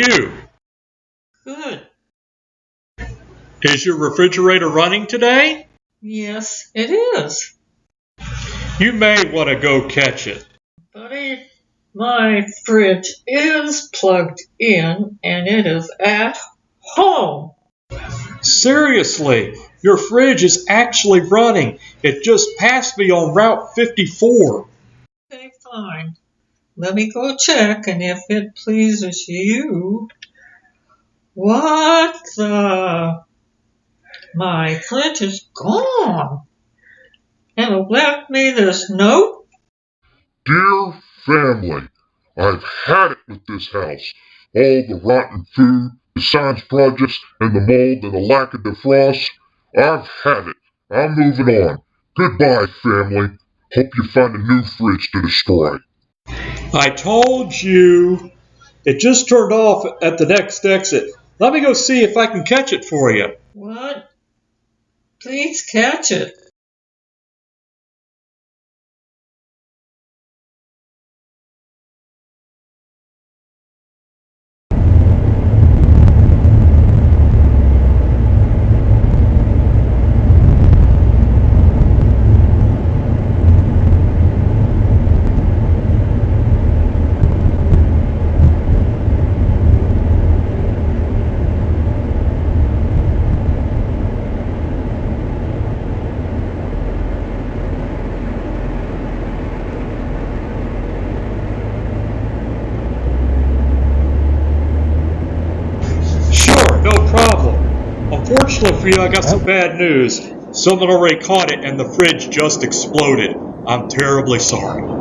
you? Good. Is your refrigerator running today? Yes, it is. You may want to go catch it. Buddy, my fridge is plugged in and it is at home. Seriously, your fridge is actually running. It just passed me on Route 54. Okay, fine. Let me go check, and if it pleases you... What the... My fridge is gone. And it left me this note. Dear family, I've had it with this house. All the rotten food, the science projects, and the mold and the lack of defrost. I've had it. I'm moving on. Goodbye, family. Hope you find a new fridge to destroy. I told you. It just turned off at the next exit. Let me go see if I can catch it for you. What? Please catch it. Sure, no problem. Unfortunately for you, I got some bad news. Someone already caught it and the fridge just exploded. I'm terribly sorry.